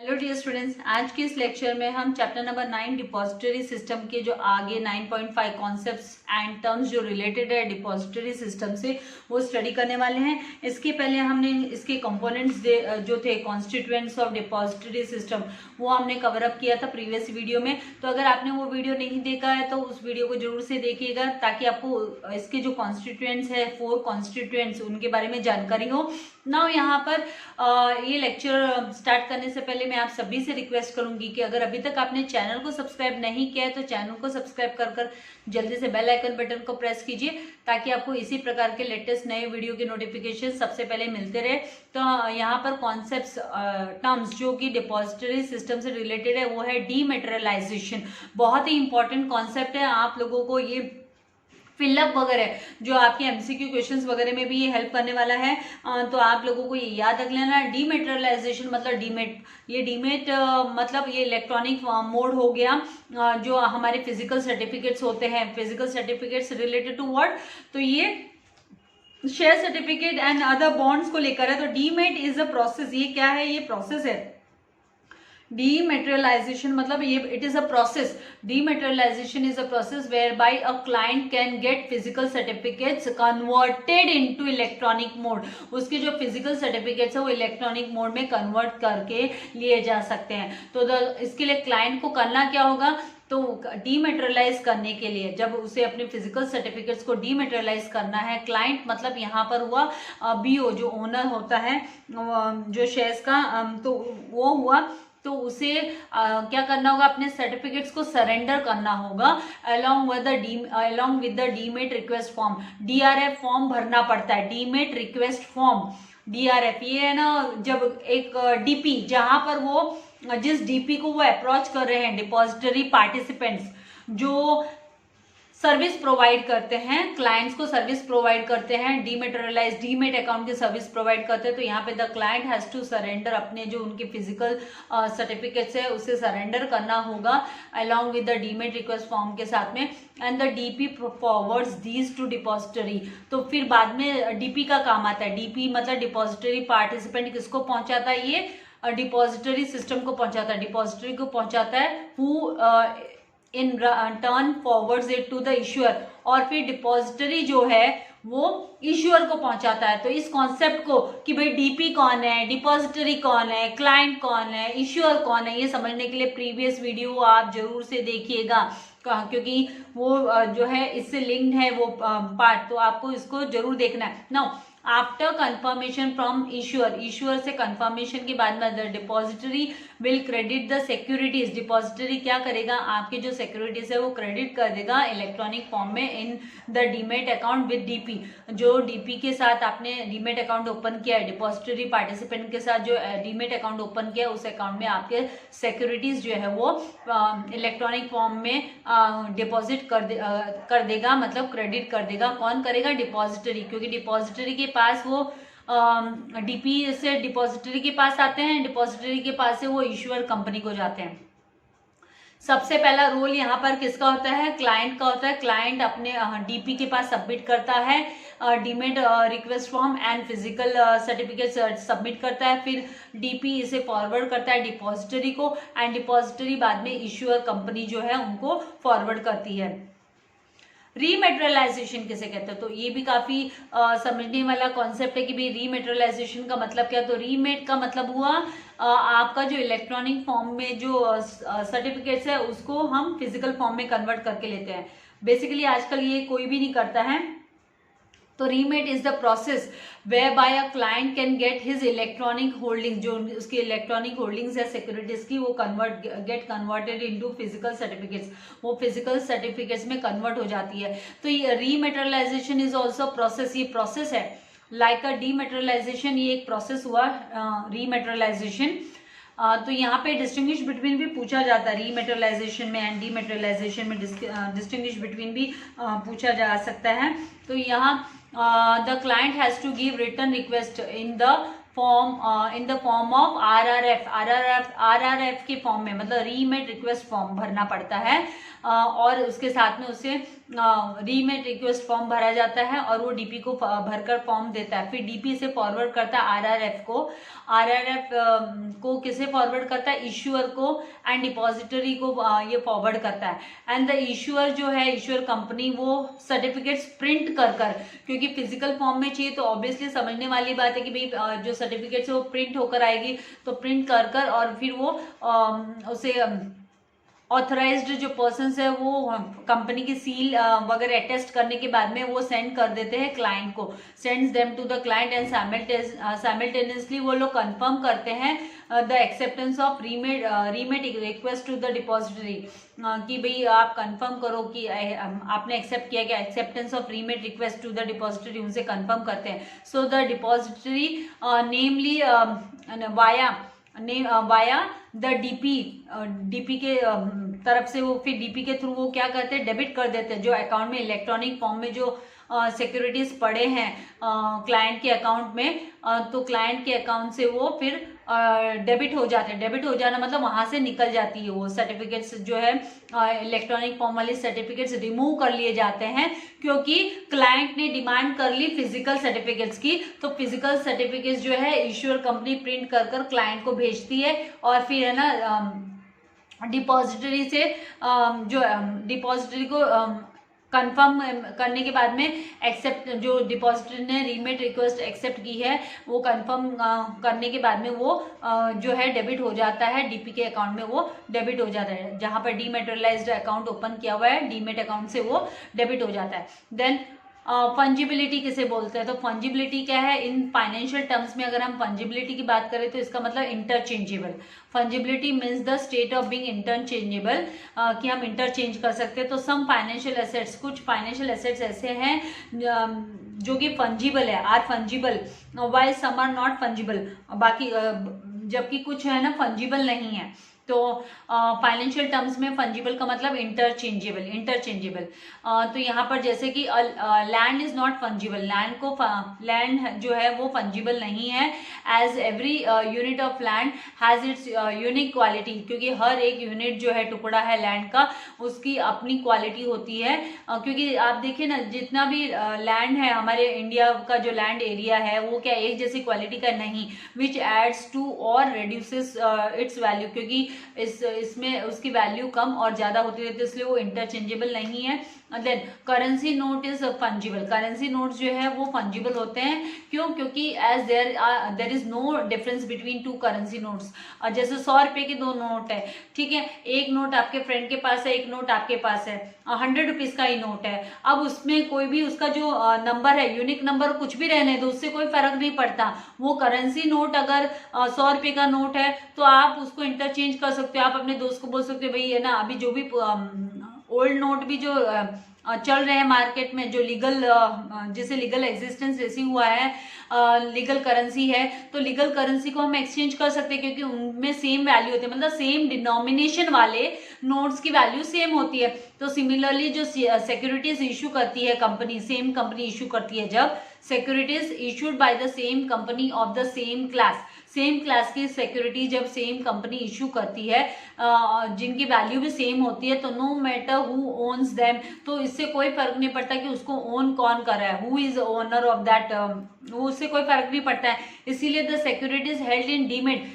Hello dear students, आज के इस लेक्चर में हम चैप्टर नंबर 9 डिपॉजिटरी सिस्टम के जो आगे 9.5 कॉन्सेप्ट्स एंड टर्म्स जो रिलेटेड है डिपॉजिटरी सिस्टम से वो स्टडी करने वाले हैं। इसके पहले हमने इसके कंपोनेंट्स जो थे कॉन्स्टिट्यूएंट्स ऑफ डिपॉजिटरी सिस्टम वो हमने कवर अप किया था प्रीवियस वीडियो में। तो अगर आपने वो वीडियो नहीं देखा है तो उस वीडियो को जरूर से देखिएगा ताकि आपको इसके जो कॉन्स्टिट्यूएंट्स है 4 कॉन्स्टिट्यूएंट्स उनके बारे में जानकारी हो। नाउ यहाँ पर ये लेक्चर स्टार्ट करने से पहले मैं आप सभी से रिक्वेस्ट करूंगी कि अगर अभी तक आपने चैनल को सब्सक्राइब नहीं किया है तो चैनल को सब्सक्राइब कर जल्दी से बेल आइकन बटन को प्रेस कीजिए ताकि आपको इसी प्रकार के लेटेस्ट नए वीडियो के नोटिफिकेशन सबसे पहले मिलते रहे। तो यहाँ पर कॉन्सेप्ट्स टर्म्स जो कि डिपॉजिटरी सिस्टम से रिलेटेड है वो है डीमैटेरियलाइजेशन। बहुत ही इंपॉर्टेंट कॉन्सेप्ट है, आप लोगों को ये फिलअप वगैरह जो आपके एमसीक्यू क्वेश्चंस वगैरह में भी ये हेल्प करने वाला है। तो आप लोगों को ये याद रख लेना। डीमैटेरियलाइजेशन मतलब डीमेट मतलब ये इलेक्ट्रॉनिक मोड हो गया। जो हमारे फिजिकल सर्टिफिकेट्स होते हैं, physical certificates related to what, तो ये share certificate and other bonds को लेकर है। तो डीमेट इज अ प्रोसेस, ये क्या है, ये प्रोसेस है। Dematerialization मतलब ये it is a process. Dematerialization is a process whereby a client can get physical certificates converted into electronic mode. उसके जो physical certificates है वो electronic mode में convert करके लिए जा सकते हैं। तो इसके लिए client को करना क्या होगा, तो डीमेटेरियलाइज करने के लिए जब उसे अपने फिजिकल सर्टिफिकेट्स को डीमेटेरियलाइज करना है, क्लाइंट मतलब यहाँ पर हुआ बीओ जो ओनर होता है जो शेयर्स का, तो वो हुआ, तो उसे क्या करना होगा, अपने सर्टिफिकेट्स को सरेंडर करना होगा along with the demat request form. DRF form भरना पड़ता है, डीमेट रिक्वेस्ट फॉर्म। डीआरएफ ये है ना, जब एक डीपी जहां पर वो जिस डीपी को वो अप्रोच कर रहे हैं, डिपॉजिटरी पार्टिसिपेंट्स जो सर्विस प्रोवाइड करते हैं, क्लाइंट्स को सर्विस प्रोवाइड करते हैं, डीमेटेरियलाइज डीमेट अकाउंट की सर्विस प्रोवाइड करते हैं, तो यहाँ पे the client has to surrender अपने जो उनके फिजिकल सर्टिफिकेट्स है उसे सरेंडर करना होगा along with the demat request form के साथ में। And the DP forwards these two depository. तो फिर बाद में डीपी का काम आता है। डीपी मतलब डिपॉजिटरी पार्टिसिपेंट किसको पहुंचाता है, ये डिपॉजिटरी सिस्टम को पहुंचाता है, डिपॉजिटरी को पहुंचाता है, who in turn forwards it to the issuer, और फिर डिपॉजिटरी जो है वो इश्यूअर को पहुंचाता है। तो इस कॉन्सेप्ट को कि भाई डीपी कौन है, डिपॉजिटरी कौन है, क्लाइंट कौन है, इश्यूअर कौन है, ये समझने के लिए प्रीवियस वीडियो आप जरूर से देखिएगा क्योंकि वो जो है इससे लिंक्ड है वो पार्ट, तो आपको इसको जरूर देखना है। Now after confirmation from issuer से कंफर्मेशन के बाद में the depository will credit the securities. Depository क्या करेगा, आपके जो सिक्योरिटीज है वो क्रेडिट कर देगा इलेक्ट्रॉनिक फॉर्म में in the demat account with DP. जो डीपी के साथ आपने डीमेट अकाउंट ओपन किया है, डिपॉजिटरी पार्टिसिपेंट के साथ जो डीमेट अकाउंट ओपन किया है, उस अकाउंट में आपके सिक्योरिटीज जो है वो इलेक्ट्रॉनिक फॉर्म में डिपॉजिट कर देगा, मतलब क्रेडिट कर देगा। कौन करेगा, डिपॉजिटरी, क्योंकि डिपॉजिटरी के पास वो डीपी से डिपॉजिटरी के पास आते हैं, डिपॉजिटरी के पास से वो इश्यूअर कंपनी को जाते हैं। सबसे पहला रोल यहाँ पर किसका होता है, क्लाइंट का होता है। क्लाइंट अपने डीपी के पास सबमिट करता है demat request form and physical certificate submit करता है, फिर डीपी इसे फॉरवर्ड करता है डिपॉजिटरी को, एंड डिपॉजिटरी बाद में इश्यूअर कंपनी जो है उनको फॉरवर्ड करती है। रीमेटेरियलाइजेशन किसे कहते हैं, तो ये भी काफी समझने वाला कॉन्सेप्ट है कि भाई रीमेटेरियलाइजेशन का मतलब क्या। तो रीमेट का मतलब हुआ आपका जो इलेक्ट्रॉनिक फॉर्म में जो सर्टिफिकेट्स है उसको हम फिजिकल फॉर्म में कन्वर्ट करके लेते हैं। बेसिकली आजकल ये कोई भी नहीं करता है। तो remat is the process whereby a client can get his electronic holding, जो उसकी इलेक्ट्रॉनिक होल्डिंग्स है सिक्योरिटीज की, वो get converted into physical certificates, वो फिजिकल सर्टिफिकेट्स में कन्वर्ट हो जाती है। तो ये रीमेटेरियलाइजेशन इज ऑल्सो प्रोसेस, ये प्रोसेस है लाइक अ डीमेटेरियलाइजेशन, ये एक प्रोसेस हुआ रीमेटेरियलाइजेशन। तो यहाँ पे डिस्टिंग्विश बिटवीन भी पूछा जाता है, रीमेटेरियलाइजेशन में एंड डीमेटेरियलाइजेशन में डिस्टिंग्विश बिटवीन भी पूछा जा सकता है। तो यहाँ the client has to give return request in the form of RRF के फॉर्म में, मतलब रीमेट रिक्वेस्ट फॉर्म भरना पड़ता है और उसके साथ में उसे रीमेट रिक्वेस्ट फॉर्म भरा जाता है और वो डीपी को भरकर फॉर्म देता है। फिर डीपी से फॉरवर्ड करता है आरआरएफ को। आरआरएफ को किसे फॉरवर्ड करता है? इश्यूअर को एंड डिपॉजिटरी को ये फॉरवर्ड करता है। एंड द इश्यूअर जो है, इश्यूअर कंपनी, वो सर्टिफिकेट्स प्रिंट कर क्योंकि फिजिकल फॉर्म में चाहिए तो ऑब्वियसली समझने वाली बात है कि भाई जो सर्टिफिकेट्स है वो प्रिंट होकर आएगी, तो प्रिंट कर और फिर वो उसे ऑथराइज्ड जो पर्सन्स है वो कंपनी की सील वगैरह अटेस्ट करने के बाद में वो सेंड कर देते हैं क्लाइंट को, sends them to the client and simultaneously वो लोग कंफर्म करते हैं the acceptance of remat request to the depository, कि भाई आप कंफर्म करो कि आपने एक्सेप्ट किया क्या, acceptance of remat request to the depository उनसे कंफर्म करते हैं। So the depository namely via the DP के तरफ से वो फिर डीपी के थ्रू वो क्या करते हैं, डेबिट कर देते हैं जो अकाउंट में इलेक्ट्रॉनिक फॉर्म में जो सिक्योरिटीज पड़े हैं क्लाइंट के अकाउंट में, तो क्लाइंट के अकाउंट से वो फिर डेबिट हो जाते हैं। डेबिट हो जाना मतलब वहां से निकल जाती है वो सर्टिफिकेट्स जो है, इलेक्ट्रॉनिक फॉर्म वाली सर्टिफिकेट्स रिमूव कर लिए जाते हैं क्योंकि क्लाइंट ने डिमांड कर ली फिजिकल सर्टिफिकेट्स की। तो फिजिकल सर्टिफिकेट्स जो है इश्यूअर कंपनी प्रिंट कर क्लाइंट को भेजती है और फिर है ना डिपॉजिटरी से जो डिपॉजिटरी को कंफर्म करने के बाद में एक्सेप्ट, जो डिपॉजिटरी ने रीमेट रिक्वेस्ट एक्सेप्ट की है वो कंफर्म करने के बाद में वो जो है डेबिट हो जाता है, डीपी के अकाउंट में वो डेबिट हो जाता है। जहां पर डीमेटेरियलाइज्ड अकाउंट ओपन किया हुआ है, डीमेट अकाउंट से वो डेबिट हो जाता है। देन फंजिबिलिटी किसे बोलते हैं? तो फंजिबिलिटी क्या है? इन फाइनेंशियल टर्म्स में अगर हम फंजिबिलिटी की बात करें तो इसका मतलब interchangeable. Fungibility means the state of being interchangeable, कि हम इंटरचेंज कर सकते हैं। तो सम फाइनेंशियल एसेट्स, कुछ फाइनेंशियल एसेट्स ऐसे हैं जो कि फंजिबल है, are fungible, while some are not fungible, बाकी जबकि कुछ है ना फंजिबल नहीं है। तो फाइनेंशियल टर्म्स में फंजिबल का मतलब इंटरचेंजेबल। तो यहाँ पर जैसे कि land is not fungible, land जो है वो फंजिबल नहीं है, as every unit of land has its unique quality, क्योंकि हर एक यूनिट जो है टुकड़ा है लैंड का उसकी अपनी क्वालिटी होती है। क्योंकि आप देखिए ना जितना भी लैंड है हमारे इंडिया का जो लैंड एरिया है वो क्या एक जैसी क्वालिटी का नहीं, विच एड्स टू और रिड्यूसेस इट्स वैल्यू, क्योंकि इसमें उसकी वैल्यू कम और ज्यादा होती रहती है, इसलिए वो इंटरचेंजेबल नहीं है। Then currency note is fungible, currency note जो है वो फंजिबल होते हैं। क्यों? क्योंकि as there is no difference between two currency notes. जैसे 100 रुपए के दो नोट है, ठीक है, एक नोट आपके फ्रेंड के पास है, एक नोट आपके पास है, 100 रुपीज का ही नोट है। अब उसमें कोई भी उसका जो नंबर है, यूनिक नंबर कुछ भी रहने दो, उससे कोई फर्क नहीं पड़ता। वो करेंसी नोट अगर 100 रुपए का नोट है तो आप उसको इंटरचेंज कर सकते हो। आप अपने दोस्त को बोल सकते हो भाई है ना, अभी जो भी ओल्ड नोट भी जो चल रहे हैं मार्केट में, जो लीगल जिसे लीगल एग्जिस्टेंस रेसिंग हुआ है, लीगल करेंसी है, तो लीगल करेंसी को हम एक्सचेंज कर सकते हैं क्योंकि उनमें सेम वैल्यू होती है, मतलब सेम डिनोमिनेशन वाले नोट्स की वैल्यू सेम होती है। तो सिमिलरली जो सिक्योरिटीज इशू करती है कंपनी, सेम कंपनी इशू करती है, जब securities issued by the same company of the same class की सिक्योरिटी जब सेम कंपनी इशू करती है जिनकी वैल्यू भी सेम होती है, तो no matter who owns them, तो इससे कोई फर्क नहीं पड़ता कि उसको ओन कौन कर रहा है, who is owner of that, उससे कोई फर्क नहीं पड़ता है। इसीलिए the securities held in demat,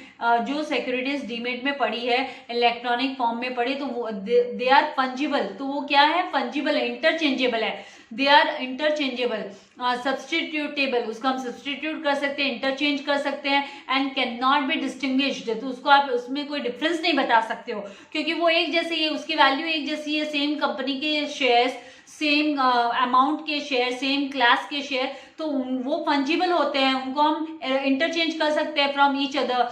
जो सिक्योरिटीज डीमेट में पड़ी है, इलेक्ट्रॉनिक फॉर्म में पड़ी, तो दे आर फंजिबल। तो वो क्या है? फंजिबल है, इंटरचेंजेबल है, दे आर इंटरचेंजेबल। सब्सटीट्यूटेबल, उसको हम सब्सटीट्यूट कर सकते हैं, इंटरचेंज कर सकते हैं, and can not be distinguished, तो उसको आप उसमें कोई डिफरेंस नहीं बता सकते हो क्योंकि वो एक जैसी है, उसकी वैल्यू एक जैसी है, सेम कंपनी के शेयर्स, सेम अमाउंट के शेयर, सेम क्लास के शेयर, तो वो फंजिबल होते हैं, उनको हम इंटरचेंज कर सकते हैं from each other,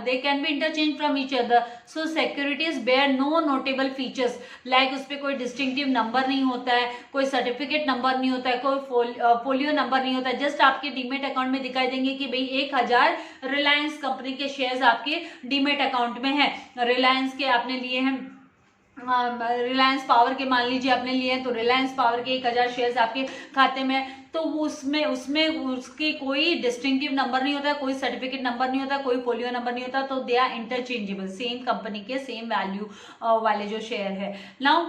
they can be interchange from each other. So securities bear no notable features, like उस पर कोई डिस्टिंक्टिव नंबर नहीं होता है, कोई सर्टिफिकेट नंबर नहीं होता है, कोई फोलियो नंबर नहीं होता है, जस्ट आपके डीमेट अकाउंट में दिखाई देंगे कि भाई 1000 रिलायंस कंपनी के शेयर्स आपके डीमेट अकाउंट में है। रिलायंस के आपने लिए हैं, रिलायंस पावर के मान लीजिए आपने लिए हैं, तो रिलायंस पावर के 1000 शेयर्स आपके खाते में, तो उसमें उसमें उसकी कोई डिस्टिंक्टिव नंबर नहीं होता, कोई सर्टिफिकेट नंबर नहीं होता, कोई फोलियो नंबर नहीं होता, तो they are interchangeable, same company के सेम वैल्यू वाले जो शेयर है। Now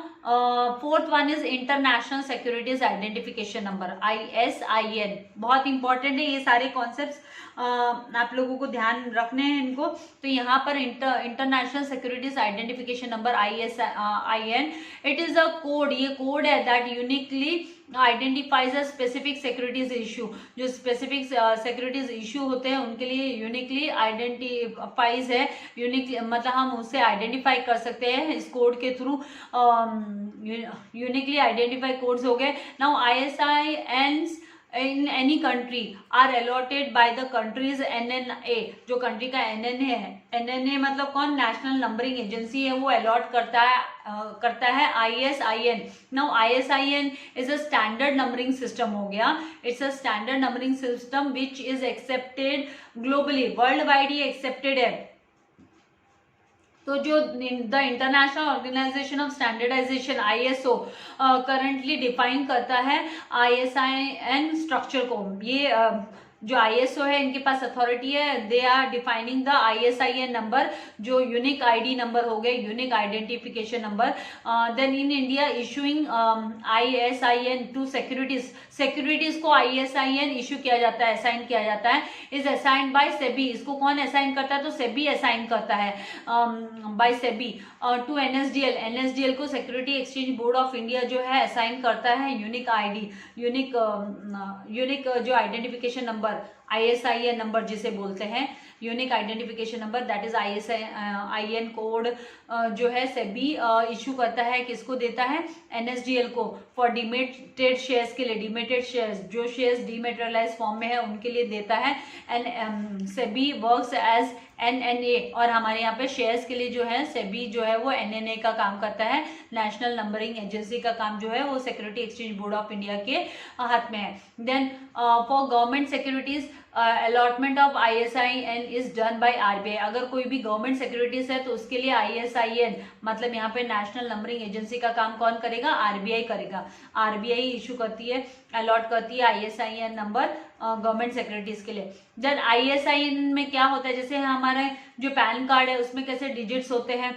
fourth one is international securities identification number, ISIN। बहुत इंपॉर्टेंट है ये सारे कॉन्सेप्ट्स, आप लोगों को ध्यान रखने हैं इनको। तो यहाँ पर international securities identification number ISIN, it is a code, ये कोड है that uniquely identifies a specific securities issue. जो स्पेसिफिक सिक्योरिटीज इशू होते हैं उनके लिए यूनिकली आइडेंटिफाइज है, यूनिक मतलब हम उसे आइडेंटिफाई कर सकते हैं इस कोड के थ्रू, यूनिकली आइडेंटिफाई कोड्स हो गए। Now ISINs in any country are allotted by the country's NNA, जो कंट्री का NNA है, NNA मतलब कौन, नेशनल नंबरिंग एजेंसी है, वो अलॉट करता है ISIN। Now ISIN is a standard numbering system हो गया, it's a standard numbering system which is accepted globally, world wide ये एक्सेप्टेड है। तो जो the international organisation of standardisation ISO currently define करता है ISIN स्ट्रक्चर को। ये जो ISO है इनके पास अथॉरिटी है, they are defining the ISIN number, जो यूनिक ID नंबर हो गए, unique identification number. Then in India issuing ISIN to securities को ISIN इशू किया जाता है, असाइन किया जाता है, इज असाइंड बाय सेबी। इसको कौन असाइन करता है, तो सेबी असाइन करता है बाय सेबी टू NSDL को security exchange board of India जो है असाइन करता है यूनिक ID, यूनिक जो आइडेंटिफिकेशन नंबर, ISIN नंबर जिसे बोलते हैं, unique identification number, that is ISIN code जो है सेबी इशू करता है, किसको देता है, NSDL को, फॉर डिमेटेड शेयर्स के लिए, डिमेटेड शेयर्स जो शेयर्स डिमेटेरियलाइज फॉर्म में है उनके लिए देता है। And SEBI works as NNA, और हमारे यहाँ पे शेयर्स के लिए जो है सेबी जो है वो NNA का काम करता है, नेशनल नंबरिंग एजेंसी का काम जो है वो security exchange board of India के हाथ में है। Then for government securities allotment of ISIN is done by RBI। अगर कोई भी गवर्नमेंट सिक्योरिटीज है तो उसके लिए ISIN मतलब यहाँ पे नेशनल नंबरिंग एजेंसी का काम कौन करेगा, RBI करेगा। RBI इशू करती है, अलॉट करती है ISIN नंबर गवर्नमेंट सिक्योरिटीज के लिए। देन ISIN में क्या होता है, जैसे हमारे जो पैन कार्ड है उसमें कैसे डिजिट्स होते हैं,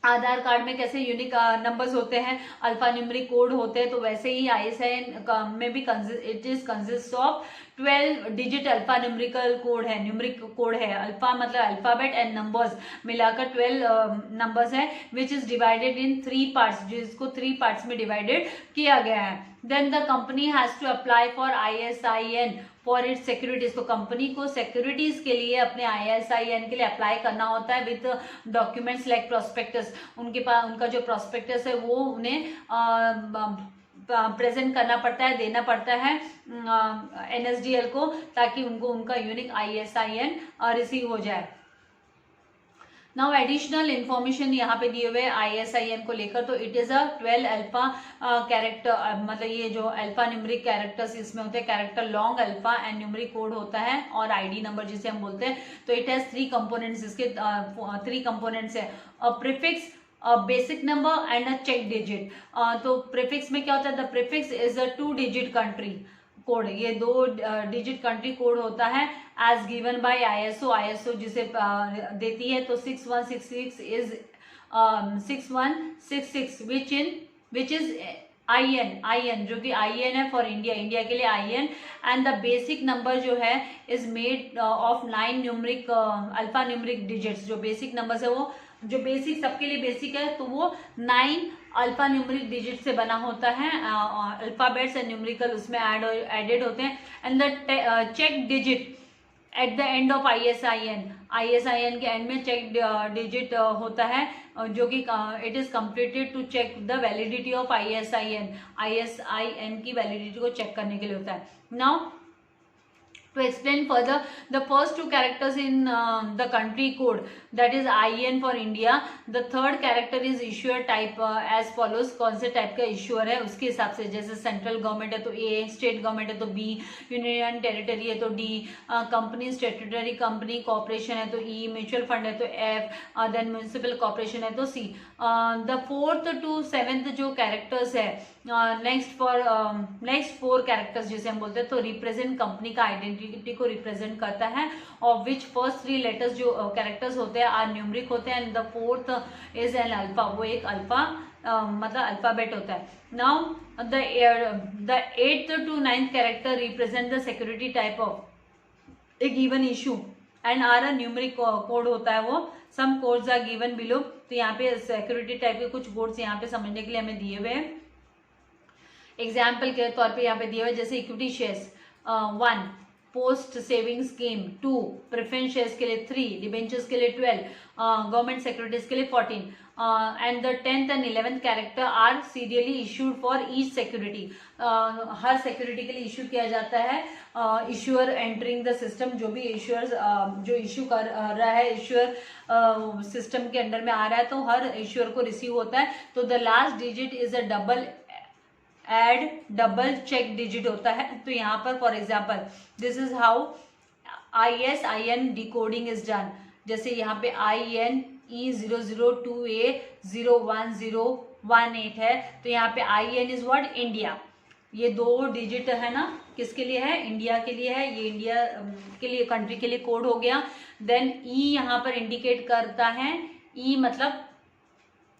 आधार कार्ड में कैसे यूनिक नंबर्स होते हैं, अल्फा न्यूमेरिक कोड होते हैं, तो वैसे ही ISIN में भी it is consist of 12 digit alpha numerical code है, न्यूमेरिक कोड है, अल्फा मतलब अल्फाबेट एंड नंबर्स मिलाकर 12 नंबर्स है, which is divided in 3 parts, जिसको 3 पार्ट्स में डिवाइडेड किया गया है। Then the company has to apply for ISIN for its securities. तो कंपनी को सिक्योरिटीज के लिए अपने ISIN के लिए अप्लाई करना होता है विद डॉक्यूमेंट्स लाइक प्रोस्पेक्टस। उनके पास उनका जो प्रोस्पेक्टस है वो उन्हें प्रेजेंट करना पड़ता है, देना पड़ता है NSDL को, ताकि उनको उनका यूनिक ISIN रिसीव हो जाए। नाउ एडिशनल इंफॉर्मेशन यहाँ पे दिए हुए ISIN को लेकर, तो it is a 12 alpha character, मतलब ये जो अल्फा न्यूमेरिक कैरेक्टर्स इसमें होते हैं, character long alpha and numeric code होता है, और ID नंबर जिसे हम बोलते हैं। तो इट हैज 3 कंपोनेंट्स, इसके 3 कंपोनेंट्स है, prefix, basic number and a check digit. तो प्रीफिक्स में क्या होता है, the prefix is a 2 digit country code, ये 2 डिजिट कंट्री कोड होता है एज गिवन बाय ISO जिसे देती है। तो 6166 इज 6166 विच इज IN जो कि IN है फॉर इंडिया के लिए IN, and the basic number जो है is made of 9 numeric alpha numeric digits. जो बेसिक नंबर्स है वो, जो बेसिक सबके लिए बेसिक है, तो वो 9 अल्फा न्यूमेरिक डिजिट से बना होता है, अल्फाबेट्स एंड न्यूमेरिकल उसमें एडेड होते हैं। And the check digit at the end of ISIN के एंड में चेक डिजिट होता है, जो कि it is completed to check the validity of ISIN की वैलिडिटी को चेक करने के लिए होता है। Now to explain further, the first 2 characters in the country code, that is IN for India, the third character is issuer type as follows। कौन से type का issuer है उसके हिसाब से, जैसे सेंट्रल गवर्नमेंट है तो A, स्टेट गवर्नमेंट है तो B, यूनियन टेरिटरी है तो D, company statutory company corporation है तो E, म्यूचुअल फंड है तो F, देन म्यूनिसिपल कॉर्पोरेशन है तो C। The 4th to 7th जो कैरेक्टर्स है नेक्स्ट 4 कैरेक्टर्स जिसे हम बोलते हैं, तो रिप्रेजेंट कंपनी का आइडेंटिटी को रिप्रेजेंट करता है, और विच फर्स्ट 3 लेटर्स जो कैरेक्टर्स होते हैं आर न्यूमरिक होते हैं, and the 4th is an alpha, वो एक अल्फा मतलब अल्फाबेट होता है. Now the 8th to 9th character represent the security type of a given issue and are a numeric code होता है वो. Some codes are given below. तो यहाँ पे सिक्योरिटी टाइप के कुछ कोड्स यहाँ पे समझने के लिए हमें दिए हुए हैं. एग्जाम्पल के तौर पे यहाँ पे दिए हुए जैसे equity shares 1, post saving scheme 2, preference shares के लिए 3, डिबेंचर्स के लिए 12, गवर्नमेंट सिक्योरिटीज के लिए 14, and the 10th and 11th character are serially issued for each security. हर सिक्योरिटी के लिए इशू किया जाता है. इश्यूअर एंटरिंग द सिस्टम, जो भी इश्यूअर्स जो इशू कर रहा है इश्यूअर सिस्टम के अंडर में आ रहा है, तो हर इश्यूअर को रिसीव होता है. तो the last digit is a double check digit होता है. तो यहाँ पर for example this is how ISIN decoding is done. जैसे यहाँ पे INE002A01018 है, तो यहाँ पे IN इज व्हाट, इंडिया. ये 2 डिजिट है ना, किसके लिए है, इंडिया के लिए है. ये इंडिया के लिए, कंट्री के लिए कोड हो गया. देन E यहाँ पर इंडिकेट करता है, E मतलब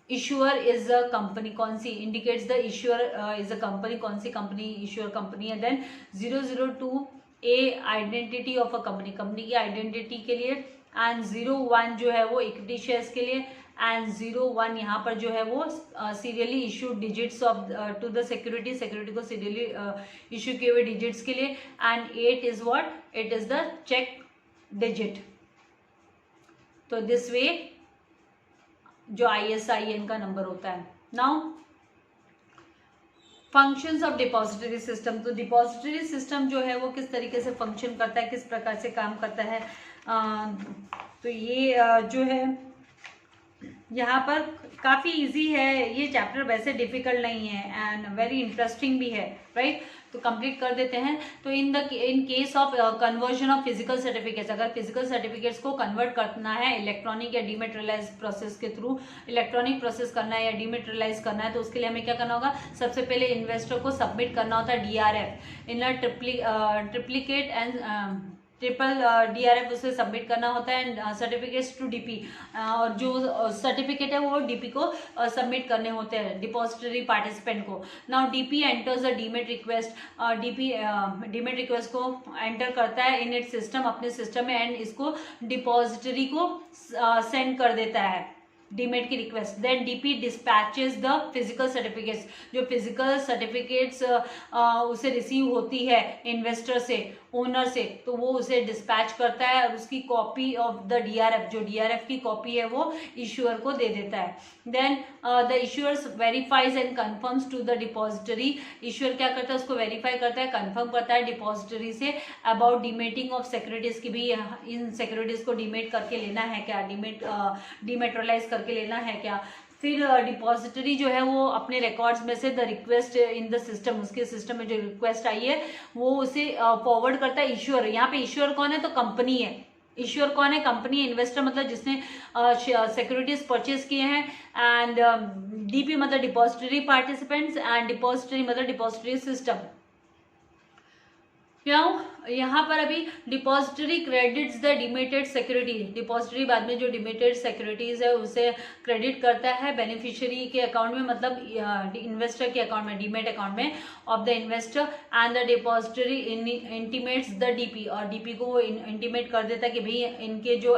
इश्यूअर इज अ कंपनी, कौन सी, indicates the issuer is a company, कौन सी कंपनी इश्यूअर कंपनी है. Then 002A identity of a company, company की आइडेंटिटी के लिए. एंड 01 जो है वो इक्विटी शेयर्स के लिए. एंड 01 यहाँ पर जो है वो serially issued digits of to the security, security को सीरियली इशू किए हुए डिजिट्स के लिए. And 8 is what, it is the check digit. तो दिस वे जो ISIN का नंबर होता है. Now functions of depository system. तो डिपॉजिटरी सिस्टम जो है वो किस तरीके से फंक्शन करता है, किस प्रकार से काम करता है. तो ये जो है यहाँ पर काफ़ी इजी है. ये चैप्टर वैसे डिफिकल्ट नहीं है एंड वेरी इंटरेस्टिंग भी है, राइट. तो कंप्लीट कर देते हैं. तो in case of conversion of physical certificates, अगर फिजिकल सर्टिफिकेट्स को कन्वर्ट करना है इलेक्ट्रॉनिक या डीमेटेरियलाइज प्रोसेस के थ्रू, इलेक्ट्रॉनिक प्रोसेस करना है या डीमेटेरियलाइज करना है, तो उसके लिए हमें क्या करना होगा, सबसे पहले इन्वेस्टर को सबमिट करना होता है DRF in triplicate and triple DRF उसे सबमिट करना होता है. एंड सर्टिफिकेट्स टू DP, और जो सर्टिफिकेट है वो DP को सबमिट करने होते हैं डिपॉजिटरी पार्टिसिपेंट को. Now DP enters the demat request. DP demat request को एंटर करता है इन इट सिस्टम, अपने सिस्टम में, एंड इसको डिपॉजिटरी को सेंड कर देता है डीमेट की request. Then DP dispatches the physical certificates. जो फिजिकल सर्टिफिकेट्स उसे रिसीव होती है इन्वेस्टर से, ओनर से, तो वो उसे डिस्पैच करता है और उसकी कॉपी ऑफ द DRF, जो DRF की कॉपी है वो इश्यूअर को दे देता है. Then the issuers verifies and confirms to the depository. Issuer क्या करता है, उसको वेरीफाई करता है, कंफर्म करता है depository say about डीमेटिंग of securities की भी इन सिक्योरिटीज को डीमेट करके लेना है क्या, डीमेटेरियलाइज करके लेना है क्या. फिर डिपॉजिटरी जो है वो अपने रिकॉर्ड्स में से the request in the system, उसके सिस्टम में जो रिक्वेस्ट आई है वो उसे फॉरवर्ड करता है इश्यूअर. यहाँ पे इश्यूअर कौन है, तो कंपनी है. इश्यूअर कौन है, कंपनी है. इन्वेस्टर मतलब जिसने सिक्योरिटीज परचेज किए हैं. एंड DP मतलब डिपॉजिटरी पार्टिसिपेंट्स, एंड डिपॉजिटरी मतलब डिपॉजिटरी सिस्टम. यहाँ पर अभी depository credits the demated security. Depository बाद में जो डिमेटेड सिक्योरिटीज है उसे क्रेडिट करता है बेनिफिशियरी के अकाउंट में, मतलब इन्वेस्टर के अकाउंट में, डीमेट अकाउंट में of the investor. And the depository intimates the DP, और DP को वो इंटीमेट कर देता है कि भाई इनके जो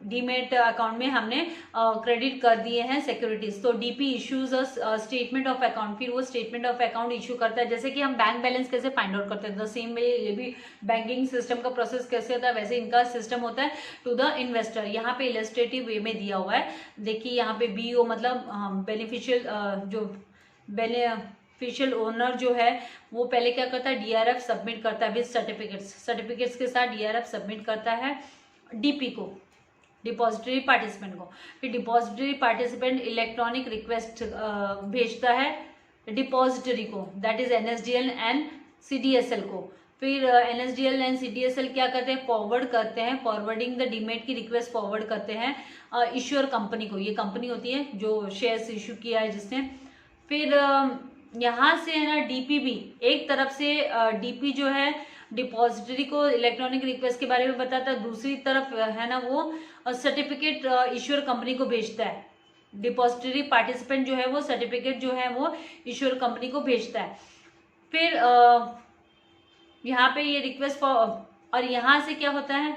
डीमेट अकाउंट में हमने क्रेडिट कर दिए हैं सिक्योरिटीज. तो DP issues a statement of account. फिर वो स्टेटमेंट ऑफ अकाउंट इशू करता है. जैसे कि हम बैंक बैलेंस कैसे फाइंड आउट करते हैं, द सेम वे ये भी बैंकिंग सिस्टम का प्रोसेस कैसे होता है वैसे इनका सिस्टम होता है टू द इन्वेस्टर. यहाँ पे इलस्ट्रेटिव वे में दिया हुआ है. देखिए यहाँ पे BO मतलब बेनिफिशियल, जो बेनिफिशियल ओनर जो है वो पहले क्या करता है, DRF सबमिट करता है विद सर्टिफिकेट्स के साथ DRF सबमिट करता है DP को, डिपॉजिटरी पार्टिसिपेंट को. फिर डिपॉजिटरी पार्टिसिपेंट इलेक्ट्रॉनिक रिक्वेस्ट भेजता है डिपॉजिटरी को, that is NSDL and CDSL को. फिर NSDL एंड CDSL क्या करते हैं, फॉरवर्ड करते हैं, फॉरवर्डिंग द डीमेट की रिक्वेस्ट फॉरवर्ड करते हैं इश्यूअर कंपनी को. ये कंपनी होती है जो शेयर्स इशू किया है जिसने. फिर यहाँ से है ना डीपीबी, एक तरफ से डीपी जो है डिपॉजिटरी को इलेक्ट्रॉनिक रिक्वेस्ट के बारे में बताता है, दूसरी तरफ है ना वो सर्टिफिकेट इश्यूअर कंपनी को भेजता है। डिपॉजिटरी पार्टिसिपेंट जो है वो सर्टिफिकेट जो है वो इश्यूअर कंपनी को भेजता है। फिर यहाँ पे ये रिक्वेस्ट फॉर, और यहाँ से क्या होता है,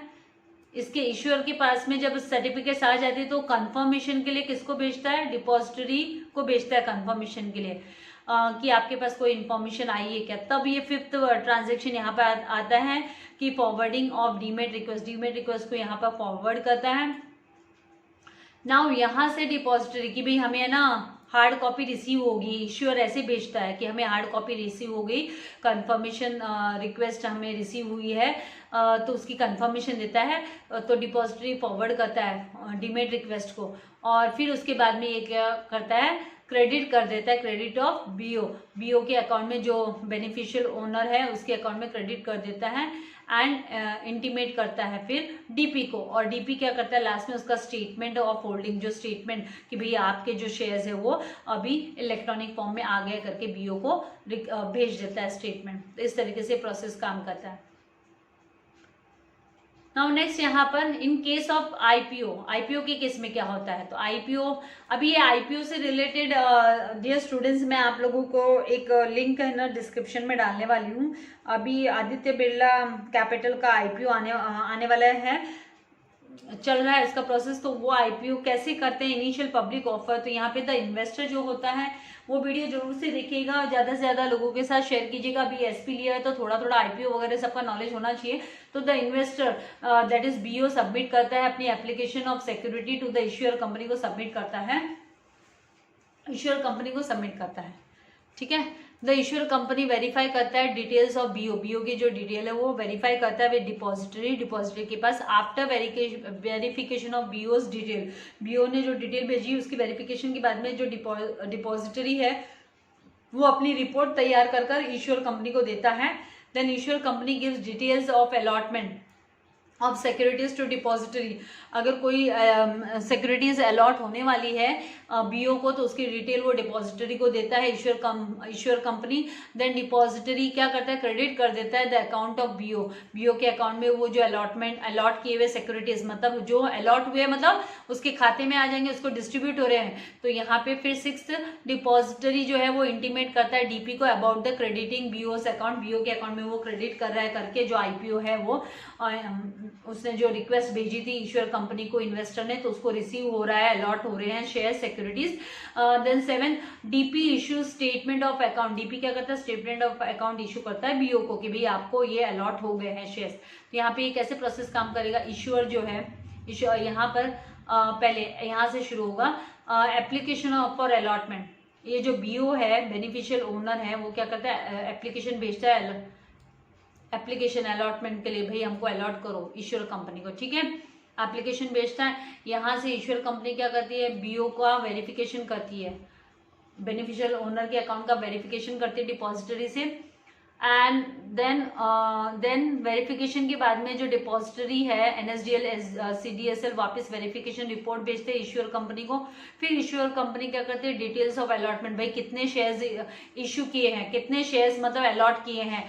इसके इश्यूअर के पास में जब सर्टिफिकेट्स आ जाती है तो कंफर्मेशन के लिए किसको भेजता है, डिपॉजिटरी को भेजता है कंफर्मेशन के लिए कि आपके पास कोई इंफॉर्मेशन आई है क्या। तब ये फिफ्थ ट्रांजेक्शन यहाँ पे आता है कि forwarding of demat request, demat request को यहाँ पर फॉरवर्ड करता है। नाउ यहाँ से डिपॉजिटरी की भी हमें ना हार्ड कॉपी रिसीव होगी, इश्यूअर ऐसे भेजता है कि हमें हार्ड कॉपी रिसीव हो गई, कंफर्मेशन रिक्वेस्ट हमें रिसीव हुई है, तो उसकी कंफर्मेशन देता है, तो डिपॉजिटरी फॉरवर्ड करता है डीमेट रिक्वेस्ट को, और फिर उसके बाद में ये क्या करता है, क्रेडिट कर देता है, क्रेडिट ऑफ बीओ, बीओ के अकाउंट में जो बेनिफिशियल ओनर है उसके अकाउंट में क्रेडिट कर देता है, एंड इंटीमेट करता है फिर डीपी को, और डीपी क्या करता है लास्ट में उसका स्टेटमेंट ऑफ होल्डिंग, जो स्टेटमेंट कि भाई आपके जो शेयर्स है वो अभी इलेक्ट्रॉनिक फॉर्म में आ गए करके बीओ को भेज देता है स्टेटमेंट। इस तरीके से प्रोसेस काम करता है। नाउ नेक्स्ट यहाँ पर इन केस ऑफ आईपीओ, आईपीओ के केस में क्या होता है, तो आईपीओ, अभी ये आईपीओ से रिलेटेड डियर स्टूडेंट्स मैं आप लोगों को एक लिंक है ना डिस्क्रिप्शन में डालने वाली हूँ। अभी आदित्य बिरला कैपिटल का आईपीओ आने वाला है, चल रहा है इसका प्रोसेस, तो वो आईपीओ कैसे करते हैं, इनिशियल पब्लिक ऑफर, तो यहाँ पे द इन्वेस्टर जो होता है वो वीडियो जरूर से देखिएगा, ज़्यादा से ज़्यादा लोगों के साथ शेयर कीजिएगा। अभी एसपी लिया है तो थोड़ा थोड़ा आईपीओ वगैरह सबका नॉलेज होना चाहिए। तो the investor that is BO submit करता है अपनी application of security to the issuer company को सबमिट करता है, इश्यूअर कंपनी को सबमिट करता है, ठीक है। द इश्यूअर कंपनी वेरीफाई करता है डिटेल्स ऑफ बीओ, बीओ की जो डिटेल है वो वेरीफाई करता है विद डिपॉजिटरी, डिपॉजिटरी के पास after verification of BO's detail, BO ने जो डिटेल भेजी उसकी वेरिफिकेशन के बाद में जो डिपॉजिटरी है वो अपनी रिपोर्ट तैयार कर कर इश्यूअर कंपनी को देता है। Then issuer company gives details of allotment of securities to depository, अगर कोई सिक्योरिटीज अलॉट होने वाली है बीओ को तो उसकी डिटेल वो डिपॉजिटरी को देता है इश्यूअर कंपनी। देन डिपॉजिटरी क्या करता है, क्रेडिट कर देता है the account of BO, BO के अकाउंट में वो जो अलॉट किए हुए सिक्योरिटीज, मतलब जो अलॉट हुए मतलब उसके खाते में आ जाएंगे, उसको डिस्ट्रीब्यूट हो रहे हैं। तो यहाँ पे फिर सिक्स्थ डिपॉजिटरी जो है वो इंटीमेट करता है डीपी को about the crediting BO's account, BO के अकाउंट में वो क्रेडिट कर रहा है करके जो आईपीओ है वो उसने जो रिक्वेस्ट भेजी थी इश्यूअर कंपनी को इन्वेस्टर ने, तो उसको रिसीव हो रहा है, अलॉट हो रहे हैं share securities. Then 7 DP issue statement of account, DP क्या करता है, स्टेटमेंट ऑफ अकाउंट इशू करता है बीओ को कि भाई आपको ये अलॉट हो गए हैं शेयर्स। तो यहाँ पे कैसे प्रोसेस काम करेगा, इश्यूअर जो है यहाँ पर पहले यहाँ से शुरू होगा एप्लीकेशन फॉर अलॉटमेंट, ये जो बीओ है बेनिफिशियल ओनर है वो क्या करता है एप्लीकेशन भेजता है एप्लीकेशन अलॉटमेंट के लिए, भाई हमको अलॉट करो इश्यूअर कंपनी को, ठीक है। एप्लीकेशन भेजता है, यहाँ से इश्यूअर कंपनी क्या करती है बीओ का वेरिफिकेशन करती है, बेनिफिशियल ओनर के अकाउंट का वेरिफिकेशन करती है डिपॉजिटरी से, एंड देन वेरिफिकेशन के बाद में जो डिपॉजिटरी है एनएसडीएल सीडीएसएल वापस वेरिफिकेशन रिपोर्ट भेजते हैं इश्यूअर कंपनी को। फिर इश्यूअर कंपनी क्या करती है डिटेल्स ऑफ अलॉटमेंट, भाई कितने शेयर्स इश्यू किए हैं, कितने शेयर्स मतलब अलॉट किए हैं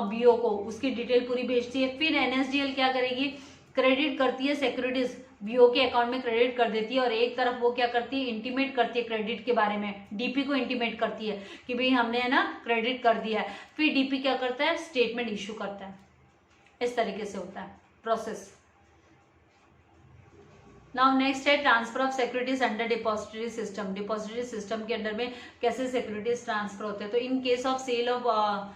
बीओ को, उसकी डिटेल पूरी भेजती है। फिर एनएसडीएल क्या करेगी, क्रेडिट करती है सिक्योरिटीज बीओ के अकाउंट में क्रेडिट कर देती है, और एक तरफ वो क्या करती है इंटीमेट करती है क्रेडिट के बारे में, डीपी को इंटीमेट करती है कि भाई हमने है ना क्रेडिट कर दिया है। फिर डीपी क्या करता है स्टेटमेंट इशू करता है। इस तरीके से होता है प्रोसेस। नाउ नेक्स्ट है transfer of securities under depository system, depository system के अंडर में कैसे सिक्योरिटीज ट्रांसफर होते हैं। तो in case of sale of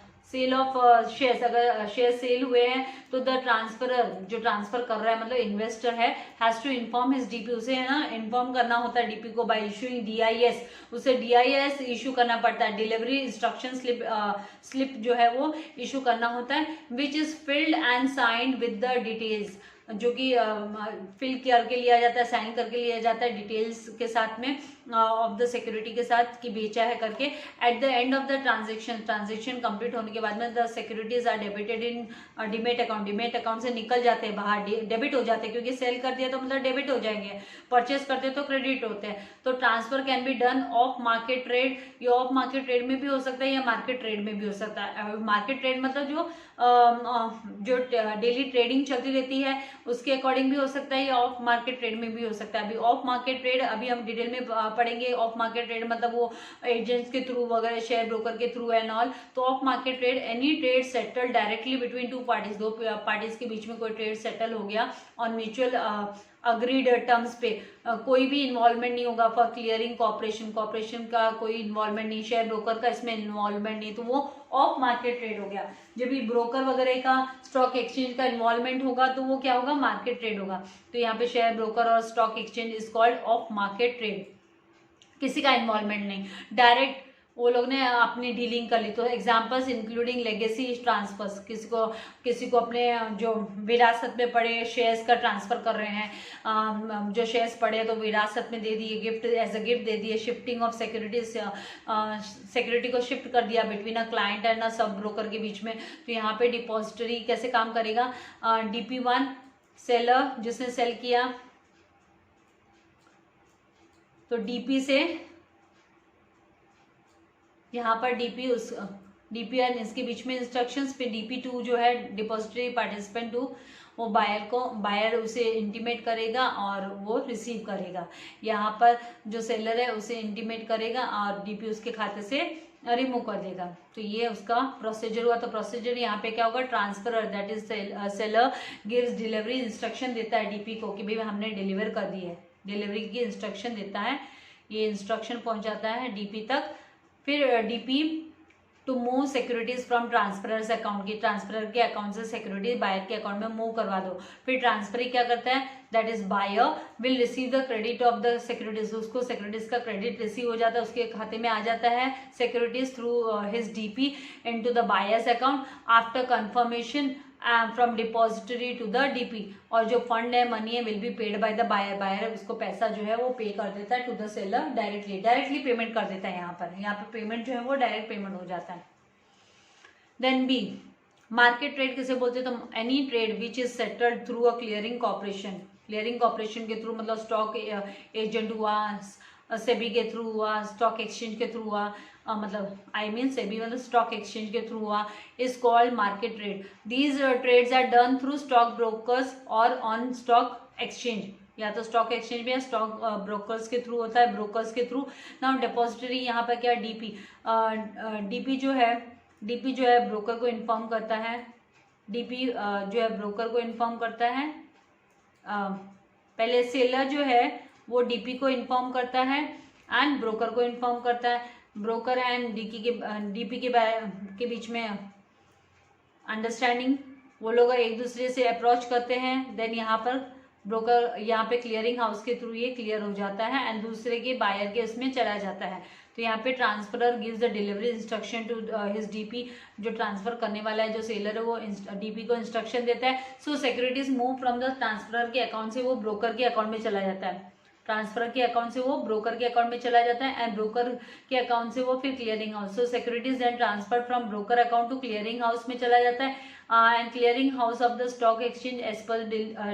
shares, अगर शेयर सेल हुए हैं तो द ट्रांसफरर जो ट्रांसफर कर रहा है मतलब इन्वेस्टर है has to inform his DP, उसे है ना इन्फॉर्म करना होता है डीपी को बाय इशूइंग डीआईएस, उसे डीआईएस इशू करना पड़ता है, डिलीवरी इंस्ट्रक्शन स्लिप जो है वो इशू करना होता है, which is filled and signed with the details, जो कि फिल करके लिया जाता है, साइन करके लिया जाता है डिटेल्स के साथ में, ऑफ द सिक्योरिटी के साथ कि बेचा है करके। At the end of the transaction complete होने के बाद में the securities are debited in demat account, demat account से निकल जाते हैं बाहर, डेबिट हो जाते हैं, क्योंकि सेल कर दिया तो मतलब डेबिट हो जाएंगे, परचेस करते तो क्रेडिट होते हैं। तो transfer can be done of market trade, ये ऑफ मार्केट ट्रेड में भी हो सकता है या मार्केट ट्रेड में भी हो सकता है। मार्केट ट्रेड मतलब जो डेली ट्रेडिंग चलती रहती है उसके अकॉर्डिंग भी हो सकता है, या ऑफ मार्केट ट्रेड में भी हो सकता है। अभी ऑफ मार्केट ट्रेड अभी हम डिटेल में पढ़ेंगे। ऑफ मार्केट ट्रेड मतलब वो एजेंट्स के थ्रू वगैरह, शेयर ब्रोकर के थ्रू एंड ऑल। तो of market trade any trade settle directly between two parties, दो पार्टीज के बीच में कोई ट्रेड सेटल हो गया ऑन म्यूचुअल अग्रीड टर्म्स पे, कोई भी इन्वॉल्वमेंट नहीं होगा फॉर क्लियरिंग कॉर्पोरेशन का कोई इन्वॉल्वमेंट नहीं, शेयर ब्रोकर का इसमें इन्वॉल्वमेंट नहीं, तो वो ऑफ मार्केट ट्रेड हो गया। जब भी ब्रोकर वगैरह का, स्टॉक एक्सचेंज का इन्वॉल्वमेंट होगा तो वो क्या होगा, मार्केट ट्रेड होगा। तो यहाँ पे शेयर ब्रोकर और stock exchange is called off market trade, किसी का इन्वॉल्वमेंट नहीं, डायरेक्ट वो लोग ने अपनी डीलिंग कर ली। तो एग्जांपल्स इंक्लूडिंग लेगेसी ट्रांसफर्स, किसी को अपने जो विरासत में पड़े शेयर्स का ट्रांसफर कर रहे हैं, जो शेयर्स पड़े तो विरासत में दे दिए, गिफ्ट एज अ गिफ्ट दे दिए, शिफ्टिंग ऑफ सिक्योरिटीज, सिक्योरिटी को शिफ्ट कर दिया between a client and a sub broker के बीच में। तो यहाँ पे डिपॉजिटरी कैसे काम करेगा, DP1 सेलर जिसने सेल किया, तो DP से यहाँ पर DP एंड इसके बीच में इंस्ट्रक्शंस, फिर DP2 जो है डिपॉजिटरी पार्टिसिपेंट 2, वो बायर उसे इंटीमेट करेगा और वो रिसीव करेगा। यहाँ पर जो सेलर है उसे इंटीमेट करेगा और DP उसके खाते से रिमूव कर देगा। तो ये उसका प्रोसीजर हुआ। तो प्रोसीजर यहाँ पे क्या होगा, transfer that is seller gives delivery instruction देता है DP को कि भाई हमने डिलीवर कर दी है, डिलीवरी की इंस्ट्रक्शन देता है, ये इंस्ट्रक्शन पहुंचाता है DP तक। फिर DP to move securities from transferor's account, की ट्रांसफरर के अकाउंट से सिक्योरिटी बायर के अकाउंट में मूव करवा दो। फिर ट्रांसफर क्या करता है, that is buyer will receive the credit of the securities, उसको सिक्योरिटीज का क्रेडिट रिसीव हो जाता है, उसके खाते में आ जाता है securities through his DP into the buyer's account after confirmation from depository to the DP। और जो फंड है, मनी है, will be paid by the buyer उसको पैसा जो है वो पे कर देता है to the seller directly payment कर देता है। यहाँ पे पेमेंट जो है वो डायरेक्ट पेमेंट हो जाता है। देन B मार्केट ट्रेड किसे बोलते हैं, तो any trade which is settled through a clearing corporation के थ्रू, मतलब स्टॉक एजेंट हुआ, सेबी के थ्रू हुआ, स्टॉक एक्सचेंज के थ्रू हुआ, मतलब सेबी मतलब स्टॉक एक्सचेंज के थ्रू हुआ, is called market trade. These trades are done through stock brokers और ऑन स्टॉक एक्सचेंज, या तो स्टॉक एक्सचेंज में या स्टॉक ब्रोकर्स के थ्रू होता है, ब्रोकर्स के थ्रू। नाउ डिपॉजिटरी यहाँ पर क्या, DP जो है ब्रोकर को इन्फॉर्म करता है, DP जो है ब्रोकर को इन्फॉर्म करता है। पहले सेलर जो है वो DP को इन्फॉर्म करता है एंड ब्रोकर को इन्फॉर्म करता है। ब्रोकर एंड DP के बीच में अंडरस्टैंडिंग, वो लोग एक दूसरे से अप्रोच करते हैं। देन यहाँ पर ब्रोकर यहाँ पे क्लियरिंग हाउस के थ्रू ये क्लियर हो जाता है एंड दूसरे के बायर के उसमें चला जाता है। तो यहाँ पे transferor gives the delivery instruction to his DP, जो ट्रांसफर करने वाला है जो सेलर है वो DP को इंस्ट्रक्शन देता है। So securities move from the transferor के अकाउंट से वो ब्रोकर के अकाउंट में चला जाता है, ट्रांसफर के अकाउंट से वो ब्रोकर के अकाउंट में चला जाता है एंड ब्रोकर के अकाउंट से वो फिर clearing house. So securities then transfer from broker account to clearing house में चला जाता है and clearing house of the stock exchange as per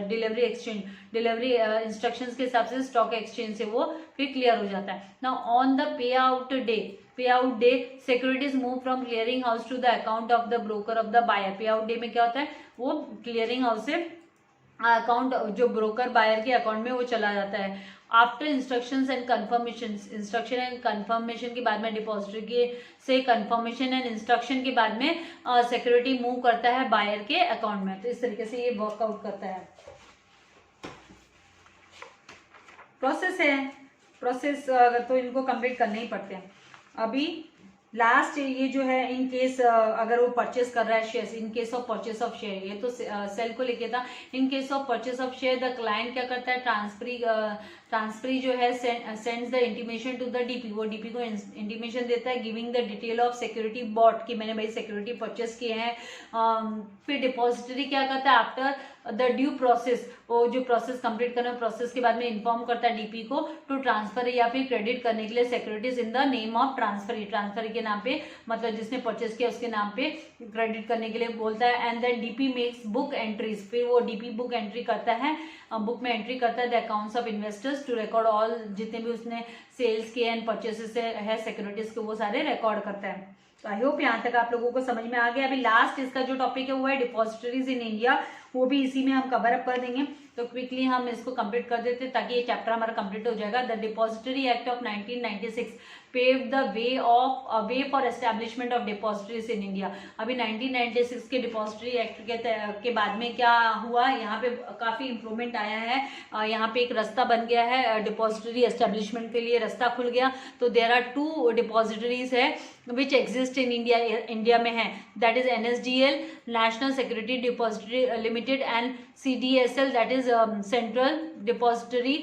delivery instructions के हिसाब से स्टॉक एक्सचेंज से वो फिर क्लियर हो जाता है। Now on the pay out day securities move from clearing house to the account of the broker of the buyer. Pay out day में क्या होता है, वो क्लियरिंग हाउस से अकाउंट जो ब्रोकर बायर के अकाउंट में वो चला जाता है। आफ्टर इंस्ट्रक्शन एंड कन्फर्मेशन के बाद में डिपॉजिटरी के से कन्फर्मेशन एंड इंस्ट्रक्शन के बाद में सिक्योरिटी मूव करता है बायर के अकाउंट में। तो इस तरीके से ये वर्कआउट करता है। प्रोसेस तो इनको कंप्लीट करने ही पड़ते हैं। अभी लास्ट ये जो है, इन केस अगर वो परचेस कर रहा है share, in case of purchase of share, ये तो सेल को लेके था। In case of purchase of share the client क्या करता है, ट्रांसफरी जो है sends the intimation to the DP, वो डीपी को इंटीमेशन देता है giving the detail of security bought कि मैंने भाई सिक्योरिटी परचेस किए हैं। फिर डिपॉजिटरी क्या करता है, आफ्टर द ड्यू प्रोसेस, वो जो प्रोसेस कंप्लीट करना है प्रोसेस के बाद में इन्फॉर्म करता है डीपी को टू ट्रांसफर या फिर क्रेडिट करने के लिए securities in the name of transferee, transferee के नाम पे, मतलब जिसने परचेस किया उसके नाम पे क्रेडिट करने के लिए बोलता है। And then DP makes book entries, फिर वो डीपी बुक एंट्री करता है, बुक में एंट्री करता है the accounts of investors to record all, जितने भी उसने सेल्स किए एंड परचेसेस है सिक्योरिटीज के वो सारे रिकॉर्ड करता है। तो आई होप यहाँ तक आप लोगों को समझ में आ गया। अभी लास्ट इसका जो टॉपिक है वो है डिपॉजिटरीज इन इंडिया, वो भी इसी में हम कवर अप कर देंगे। तो क्विकली हम इसको कंप्लीट कर देते हैं ताकि ये चैप्टर हमारा कंप्लीट हो जाएगा। The depository act of 1996 paved the way for establishment of depositories in India। अभी 1996 के डिपॉजिटरी एक्ट के बाद में क्या हुआ, यहाँ पे काफी इंप्रूवमेंट आया है, यहाँ पे एक रास्ता बन गया है डिपॉजिटरी एस्टेब्लिशमेंट के लिए, रास्ता खुल गया। तो देयर आर 2 डिपॉजिटरीज है विच एग्जिस्ट इन इंडिया में है, that is NSDL national Security Depository limited and CDSL that is central depository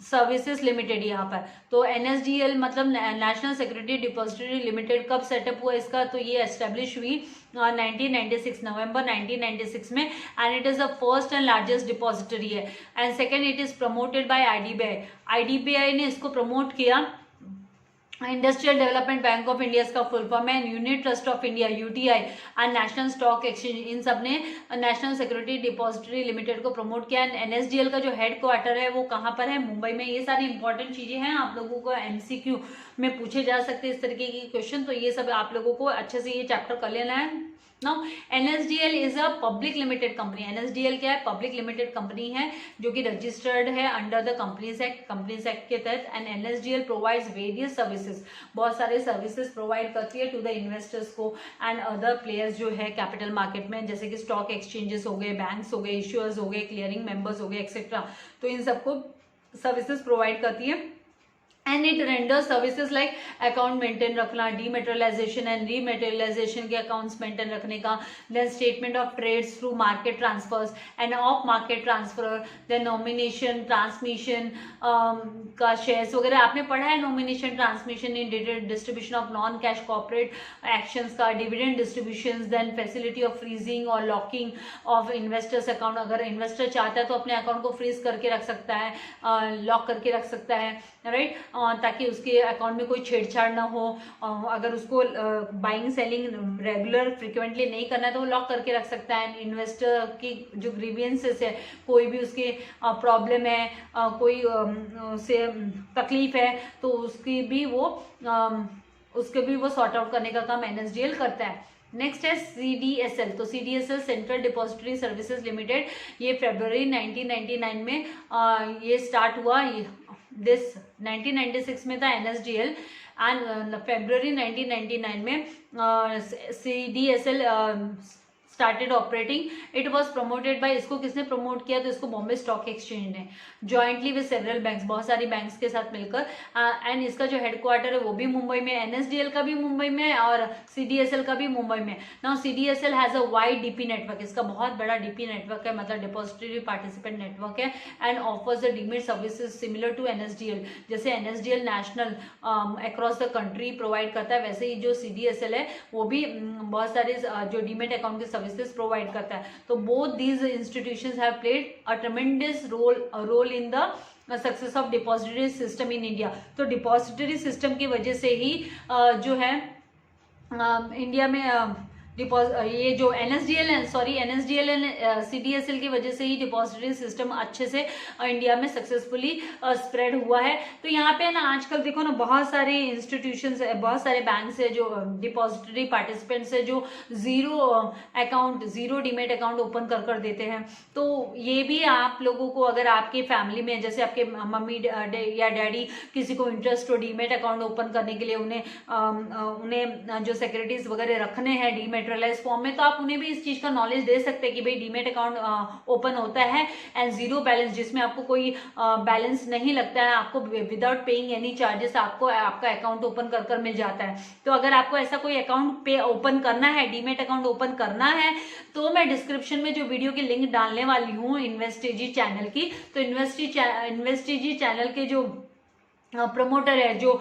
services limited यहाँ पर। तो NSDL मतलब नेशनल सिक्योरिटी डिपॉजिटरी लिमिटेड कब सेटअप हुआ इसका, तो ये एस्टेब्लिश हुई 1996 नवंबर 1996 में, and it is the first and largest depository है। And second it is promoted by IDBI ने इसको प्रमोट किया। Industrial Development Bank of India इसका फुल फॉर्म है, Unit Trust of India UTI and National Stock Exchange, इन सब ने National Security Depository Limited को प्रमोट किया। एंड NSDL का जो हेड क्वार्टर है वो कहाँ पर है, मुंबई में। ये सारी इंपॉर्टेंट चीजें हैं, आप लोगों को MCQ में पूछे जा सकते हैं इस तरीके की क्वेश्चन, तो ये सब आप लोगों को अच्छे से ये चैप्टर कर लेना है। Now NSDL is a public limited company. NSDL क्या है, पब्लिक लिमिटेड कंपनी है जो कि रजिस्टर्ड है अंडर द कंपनीज एक्ट के तहत। And NSDL provides various services, बहुत सारे सर्विसेज प्रोवाइड करती है टू द इन्वेस्टर्स को एंड अदर प्लेयर्स जो है कैपिटल मार्केट में, जैसे कि स्टॉक एक्सचेंजेस हो गए, बैंक्स हो गए, इश्यूअर्स हो गए, क्लियरिंग मेंबर्स हो गए एक्सेट्रा। तो इन सबको सर्विसेज प्रोवाइड करती है। And it renders services like account maintain रखना, डीमेटेरियलाइजेशन एंड रीमेटेरियलाइजेशन के अकाउंट्स मेंटेन रखने का, then statement of trades through market transfers and off market transfer, then nomination transmission का शेयर्स वगैरह आपने पढ़ा है, nomination transmission in distribution of non cash corporate actions का, dividend distribution, then facility of freezing और locking of investors account, अगर investor चाहता है तो अपने अकाउंट को फ्रीज करके रख सकता है, लॉक करके रख सकता है, राइट, ताकि उसके अकाउंट में कोई छेड़छाड़ ना हो। अगर उसको बाइंग सेलिंग रेगुलर फ्रिक्वेंटली नहीं करना है तो वो लॉक करके रख सकता है। इन्वेस्टर की जो ग्रीवियंसेस है, कोई भी उसके प्रॉब्लम है, कोई से तकलीफ है, तो उसके भी वो सॉर्ट आउट करने का काम NSDL करता है। नेक्स्ट है CDSL। तो CDSL central depository services limited, ये फरवरी 1999 में ये स्टार्ट हुआ। दिस 1996 में था NSDL एंड फरवरी 1999 में CDSL started operating. It was promoted by, इसको किसने प्रमोट किया, तो इसको बॉम्बे स्टॉक एक्सचेंज ने जॉइंटली विद सेवरल बैंक्स, बहुत सारी बैंक्स के साथ मिलकर। एंड इसका जो हेडक्वार्टर है वो भी मुंबई में, NSDL का भी मुंबई में और CDSL का भी मुंबई में। Now CDSL has a wide DP network, इसका बहुत बड़ा DP नेटवर्क है, मतलब डिपॉजिटरी पार्टिसिपेंट नेटवर्क है, and offers the demat services similar to NSDL। जैसे NSDL national across the country provide करता है, वैसे ही जो CDSL है वो भी बहुत सारे जो डीमेट अकाउंट के सर्विसेज प्रोवाइड करता है। तो both these institutions have played a tremendous role in the success of depository system in India. तो डिपॉजिटरी सिस्टम की वजह से ही जो है इंडिया में ये जो NSDL एंड CDSL की वजह से ही डिपॉजिटरी सिस्टम अच्छे से इंडिया में सक्सेसफुली स्प्रेड हुआ है। तो यहाँ पे ना आजकल देखो ना बहुत सारे इंस्टीट्यूशंस है, बहुत सारे बैंक्स है जो डिपॉजिटरी पार्टिसिपेंट्स है जो जीरो डीमेट अकाउंट ओपन कर देते हैं। तो ये भी आप लोगों को, अगर आपके फैमिली में जैसे आपके मम्मी या डैडी किसी को इंटरेस्ट हो डीमेट अकाउंट ओपन करने के लिए, उन्हें जो सिक्योरिटीज वगैरह रखने हैं डीमेट डीमेटेरियलाइज फॉर्म में, तो आप उन्हें भी इस चीज का नॉलेज दे सकते हैं कि भाई डीमेट अकाउंट ओपन होता है एंड जीरो बैलेंस, जिसमें आपको कोई बैलेंस नहीं लगता है, आपको विदाउट पेइंग एनी चार्जेस आपको आपका अकाउंट ओपन कर मिल जाता है। तो अगर आपको ऐसा कोई अकाउंट पे ओपन करना है, डीमेट अकाउंट ओपन करना है, तो मैं डिस्क्रिप्शन में जो वीडियो की लिंक डालने वाली हूँ इन्वेस्टेजी चैनल की, तो इन्वेस्टेजी चैनल के जो प्रमोटर है, जो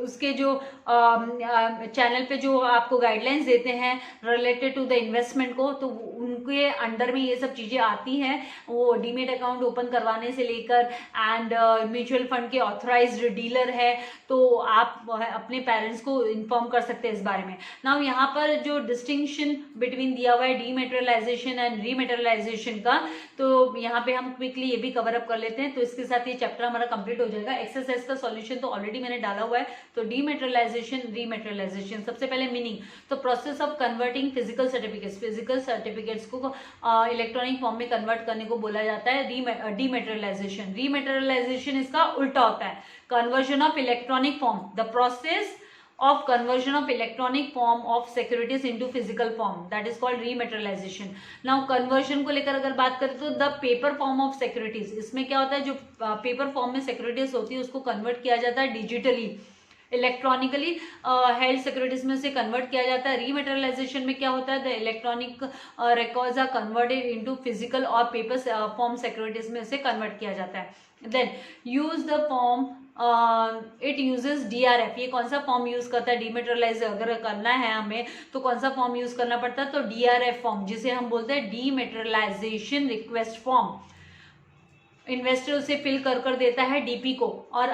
उसके जो चैनल पे जो आपको गाइडलाइंस देते हैं रिलेटेड टू द इन्वेस्टमेंट को, तो उनके अंडर में ये सब चीज़ें आती हैं। वो डीमेट अकाउंट ओपन करवाने से लेकर एंड म्यूचुअल फंड के ऑथराइज्ड डीलर है, तो आप अपने पेरेंट्स को इन्फॉर्म कर सकते हैं इस बारे में। नाउ यहाँ पर जो डिस्टिंक्शन बिटवीन दिया हुआ है डीमेटेरियलाइजेशन एंड रीमेटेरियलाइजेशन का, तो यहाँ पे हम क्विकली ये भी कवर अप कर लेते हैं। तो इसके साथ ये चैप्टर हमारा कंप्लीट हो जाएगा। एक्सरसाइज का सॉल्यूशन तो ऑलरेडी मैंने डाला हुआ है। तो डीमेटेरियलाइजेशन, रीमेटेरियलाइजेशन, सबसे पहले मीनिंग, तो process of converting physical certificates को इलेक्ट्रॉनिक फॉर्म में कन्वर्ट करने को बोला जाता है डीमेटेरियलाइजेशन। रीमेटेरियलाइजेशन इसका उल्टा होता है, conversion of electronic form, the process of conversion of electronic form of securities into physical form, that is called rematerialization. Now conversion को लेकर अगर बात करें तो the paper form of securities, इसमें क्या होता है, जो पेपर फॉर्म में सिक्योरिटीज होती है उसको कन्वर्ट किया जाता है डिजिटली, इलेक्ट्रॉनिकली हेल्ड सिक्योरिटीज में से कन्वर्ट किया जाता है। रीमेटेरियलाइजेशन में क्या होता है, the electronic records are converted into physical और पेपर फॉर्म सिक्योरिटीज में से कन्वर्ट किया जाता है। Then use the form, it uses DRF, ये कौन सा फॉर्म यूज करता है, डीमेटेरियलाइज अगर करना है हमें तो कौन सा फॉर्म यूज करना पड़ता है, तो DRF फॉर्म, जिसे हम बोलते हैं डीमेटेरियलाइजेशन रिक्वेस्ट फॉर्म। इन्वेस्टर उसे फिल कर देता है DP को, और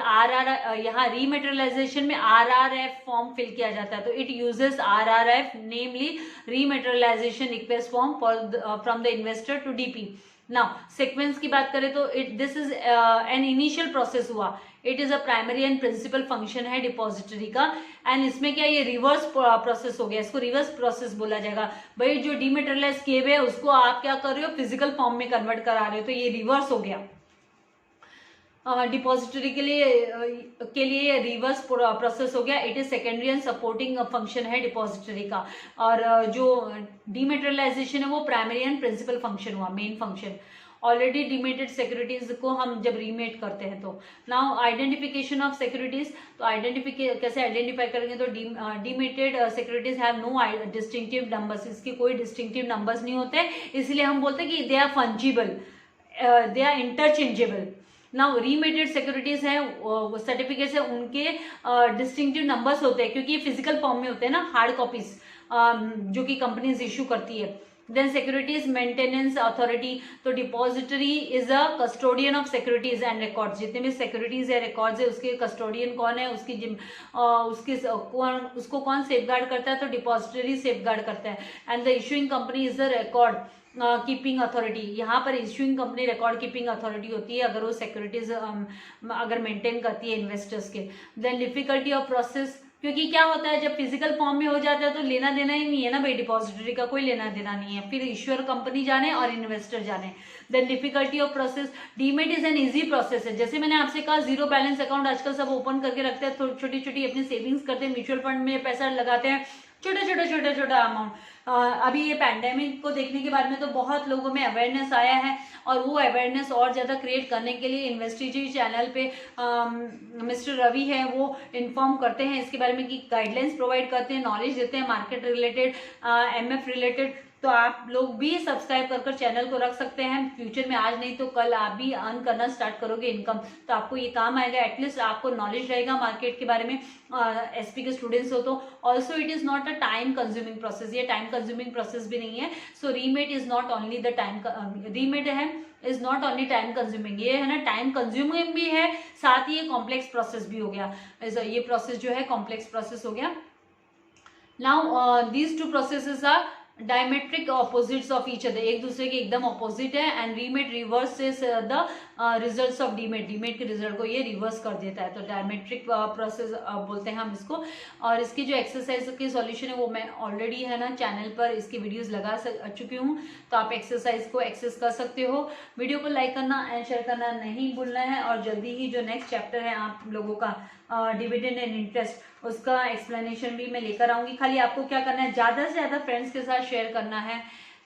यहाँ रीमेटेरियलाइजेशन में RRF फॉर्म फिल किया जाता है। तो it uses RRF, namely rematerialisation request form from the investor to DP। Now sequence की बात करें तो this is an initial process हुआ, it is a primary and principal function है डिपॉजिटरी का, एंड इसमें क्या ये रिवर्स प्रोसेस हो गया, इसको रिवर्स प्रोसेस बोला जाएगा। भाई जो डीमेटेरियलाइज किए हुए उसको आप क्या कर रहे हो, फिजिकल फॉर्म में कन्वर्ट करा रहे हो, तो ये रिवर्स हो गया। डिपॉजिटरी के लिए रिवर्स प्रोसेस हो गया। It is secondary and supporting function है डिपॉजिटरी का, और जो डीमेटेरियलाइजेशन है वो प्राइमरी एंड प्रिंसिपल फंक्शन हुआ, मेन फंक्शन। ऑलरेडी डिमेटेड सिक्योरिटीज को हम जब रीमेट करते हैं तो नाउ आइडेंटिफिकेशन ऑफ सिक्योरिटीज, तो कैसे आइडेंटिफाई करेंगे, तो demated securities have no distinctive numbers, इसके कोई डिस्टिंक्टिव नंबर्स नहीं होते, इसलिए हम बोलते हैं कि they are fungible, they are interchangeable. Now remated securities हैं, सर्टिफिकेट्स है, उनके डिस्टिंक्टिव नंबर्स होते हैं क्योंकि ये फिजिकल फॉर्म में होते हैं ना, हार्ड कॉपीज जो कि कंपनीज इशू करती है। देन सिक्योरिटीज मेंटेनेंस अथॉरिटी, तो depository is a custodian of securities and records, जितने भी सिक्योरिटीज है रिकॉर्ड्स है उसके कस्टोडियन कौन है, उसको कौन सेफगार्ड करता है, तो डिपॉजिटरी सेफगार्ड करता है। And the issuing company is the record keeping authority, यहाँ पर issuing company record keeping authority होती है अगर वो सिक्योरिटीज अगर मेंटेन करती है इन्वेस्टर्स के। देन डिफिकल्टी ऑफ प्रोसेस, क्योंकि क्या होता है जब फिजिकल फॉर्म में हो जाता है तो लेना देना ही नहीं है ना भाई, डिपॉजिटरी का कोई लेना देना नहीं है, फिर इश्यूअर कंपनी जाने और इन्वेस्टर जाने। Then difficulty of process, demat is an easy process है, जैसे मैंने आपसे कहा जीरो बैलेंस अकाउंट आजकल सब ओपन करके रखते हैं, तो छोटी छोटी अपनी सेविंग्स करते हैं, म्यूचुअल फंड में पैसा लगाते हैं, छोटा अमाउंट। अभी ये पैंडेमिक को देखने के बाद में तो बहुत लोगों में अवेयरनेस आया है, और वो अवेयरनेस और ज़्यादा क्रिएट करने के लिए इन्वेस्टिजी चैनल पे मिस्टर रवि है वो इन्फॉर्म करते हैं इसके बारे में, कि गाइडलाइंस प्रोवाइड करते हैं, नॉलेज देते हैं मार्केट रिलेटेड, MF रिलेटेड। तो आप लोग भी सब्सक्राइब कर चैनल को रख सकते हैं, फ्यूचर में आज नहीं तो कल आप भी अर्न करना स्टार्ट करोगे इनकम, तो आपको ये काम आएगा, एटलीस्ट आपको नॉलेज रहेगा मार्केट के बारे में, SP के स्टूडेंट्स हो तो। Also it is not a time consuming process, ये टाइम कंज्यूमिंग प्रोसेस भी नहीं है। So remat is not only the time, remat है is not only time consuming, ये है ना टाइम कंज्यूमिंग भी है, साथ ही ये कॉम्प्लेक्स प्रोसेस भी हो गया, ये प्रोसेस जो है कॉम्प्लेक्स प्रोसेस हो गया। Now these two processes are diametric opposites of each other, एक दूसरे के एकदम ऑपोजिट है, and remat reverses the results of demat के रिजल्ट को ये रिवर्स कर देता है, तो डायमेट्रिक प्रोसेस बोलते हैं हम इसको। और इसकी जो एक्सरसाइज की सॉल्यूशन है वो मैं ऑलरेडी है ना चैनल पर इसकी वीडियोस लगा चुकी हूँ, तो आप एक्सरसाइज को एक्सेस कर सकते हो। वीडियो को लाइक करना एंड शेयर करना नहीं भूलना है, और जल्दी ही जो नेक्स्ट चैप्टर है आप लोगों का डिविडेंड एंड इंटरेस्ट, उसका एक्सप्लेनेशन भी मैं लेकर आऊंगी। खाली आपको क्या करना है, ज़्यादा से ज़्यादा फ्रेंड्स के साथ शेयर करना है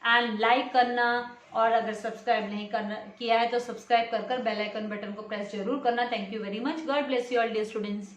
एंड लाइक करना, और अगर सब्सक्राइब नहीं करना किया है तो सब्सक्राइब कर बेल आइकन बटन को प्रेस जरूर करना। Thank you very much. God bless you all dear students.